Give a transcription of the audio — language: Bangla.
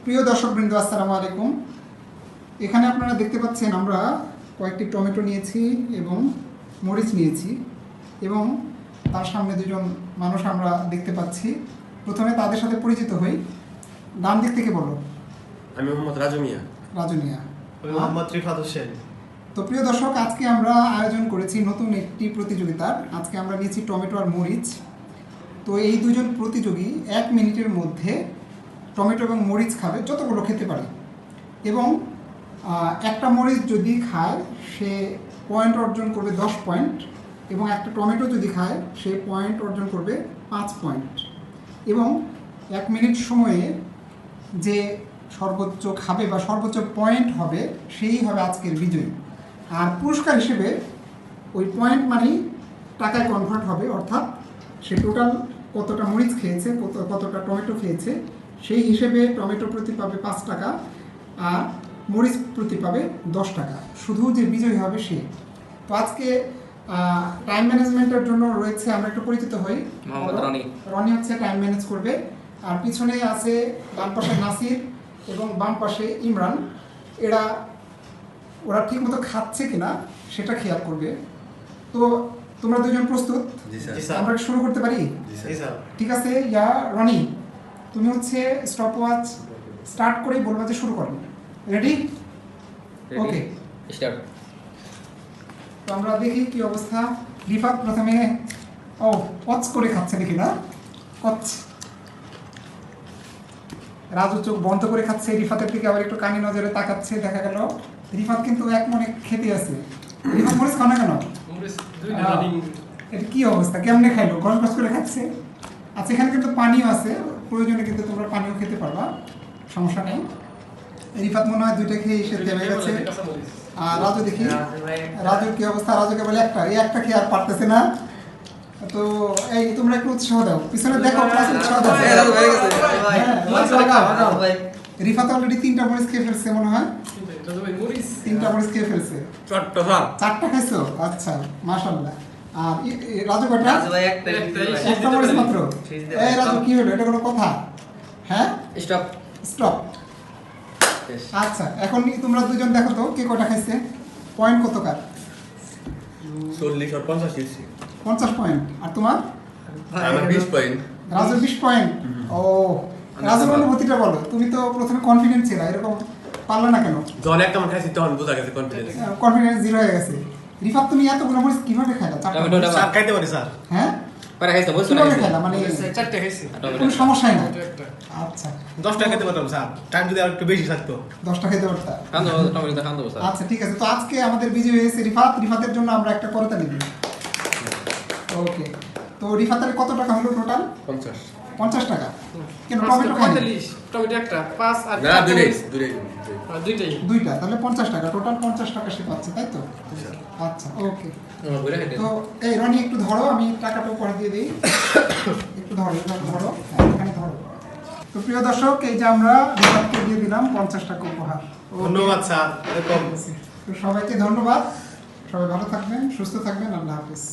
প্রিয় দর্শকবৃন্দ, আসসালামু আলাইকুম। এখানে আপনারা দেখতে পাচ্ছেন আমরা কয়েকটি টমেটো নিয়েছি এবং মরিচ নিয়েছি এবং তার সামনে দুজন মানুষ আমরা দেখতে পাচ্ছি। প্রথমে তাদের সাথে পরিচিত হই। ডান দিক থেকে বলো। আমি মোহাম্মদ রাজু মিয়া। রাজু মিয়া। মোহাম্মদ রিফাত হোসেন। তো প্রিয় দর্শক, আজকে আমরা আয়োজন করেছি নতুন একটি প্রতিযোগিতার। আজকে আমরা নিয়েছি টমেটো আর মরিচ। তো এই দুজন প্রতিযোগী 1 মিনিটের মধ্যে টমেটো এবং মরিচ খাবে, যতগুলো খেতে পারে। এবং একটা মরিচ যদি খায় সে পয়েন্ট অর্জন করবে 10 পয়েন্ট, এবং একটা টমেটো যদি খায় সে পয়েন্ট অর্জন করবে 5 পয়েন্ট। এবং 1 মিনিট সময়ে যে সর্বোচ্চ খাবে বা সর্বোচ্চ পয়েন্ট হবে সেই হবে আজকের বিজয়ী। আর পুরস্কার হিসেবে ওই পয়েন্ট মানেই টাকায় কনভার্ট হবে, অর্থাৎ সে টোটাল কতটা মরিচ খেয়েছে, কতটা টমেটো খেয়েছে সেই হিসেবে টমেটো প্রতি পাবে 5 টাকা আর মরিচ প্রতি পাবে 10 টাকা। শুধু যে বিজয়ী হবে সে। তো আজকে টাইম ম্যানেজমেন্টের জন্য রয়েছে, আমরা একটু পরিচিত হই। রনি হচ্ছে টাইম ম্যানেজ করবে। আর পিছনে আছে ডান পাশে নাসির এবং বাম পাশে ইমরান। ওরা ঠিক মতো খাচ্ছে কিনা সেটা খেয়াল করবে। তো তোমরা দুজন প্রস্তুত? আমরা শুরু করতে পারি? ঠিক আছে। ইয়া রনি, তুমি হচ্ছে স্টপ ওয়াচ স্টার্ট করেই বলবা যে শুরু করো। রেডি? ওকে, স্টার্ট। তো আমরা দেখি কি অবস্থা। রিফাত প্রথমে কচ করে খাচ্ছে দেখি না? কচ। রাজু চোখ বন্ধ করে খাচ্ছে, রিফাতের দিকে আবার একটু কানি নজরে তাকাচ্ছে। দেখা গেল রিফাত কিন্তু এক মনে খেতে আছে। রিফাত মরিচ খাও না কেন? এটা কি অবস্থা? কেমনে খাইলো? গস গস করে খাচ্ছে। আচ্ছা, এখানে কিন্তু পানিও আছে, প্রয়োজনে কিন্তু তোমরা পানিও খেতে পারবা, সমস্যা নেই। রিফাত মনে হয় 2টা খেয়ে এসে থেমে গেছে। আর রাজু দেখি, রাজুর কি অবস্থা? রাজুকে বলে একটা খেয়ে আর পারতেছে না। তো এই তোমরা একটু উৎসাহ দাও, পিছনে দেখো, উৎসাহ দাও। রিফাত অলরেডি 3টা মরিচ খেয়ে ফেলছে মনে হয়। 3টা মরিচ খেয়ে ফেলছে। 4টা খাইছো? আচ্ছা, মাশাআল্লাহ। আর রাজু কয়টা? একটা মরিচ মাত্র। এই রাজু, কি হলো? এটা কোনো কথা? হ্যাঁ, স্টপ স্টপ। আচ্ছা, এখন তোমরা দুজন দেখো তো কে কয়টা খাইছে। পয়েন্ট কত কার? 40 আর 50 50 পয়েন্ট। আর তোমার? আমার 20 পয়েন্ট। রাজুর 20 পয়েন্ট। ও, রাজুর অনুভূতিটা বলো। তুমি তো প্রথমে কনফিডেন্ট ছিল, এরকম পারলে না কেন? যখন একটা আমার খাইছি তখন বোঝা গেছে কনফিডেন্স জিরো হয়ে গেছে। রিফাত, তুমি এতগুলো মরিচ কিভাবে খাইলা? স্যার খাইতে পারি স্যার। হ্যাঁ, পরে খাইছো বলছো না? কিভাবে খাইলা? মানে 4টা খাইছি। কোনো সমস্যাই না। আচ্ছা, 10টা খেতে পারতাম স্যার, টাইম যদি আর একটু বেশি থাকতো। 10টা খেতে পারতা। খান দাও, টমেটো খান দাও স্যার। আচ্ছা, ঠিক আছে। তো আজকে আমাদের বিজয়ী হয়েছে রিফাত। রিফাতের জন্য আমরা একটা করতালি দিই। ওকে, তো রিফাতের কত টাকা হলো টোটাল? 50 টাকা। কেন টমেটো খাই? টমেটো একটা 5 আর না, দুইটাই। তাহলে 50 টাকা টোটাল। 50 টাকা সে পাচ্ছে, তাই তো? আচ্ছা, ওকে। তো এই রনি একটু ধরো, আমি টাকাটা উপহার দিয়ে দিই। একটু ধরো, ধরো, এখানে ধরো। তো প্রিয় দর্শক, এই যে আমরা রিফাতকে দিয়ে দিলাম 50 টাকা উপহার। ধন্যবাদ স্যার। তো সবাইকে ধন্যবাদ। সবাই ভালো থাকবেন, সুস্থ থাকবেন। আল্লাহ হাফেজ।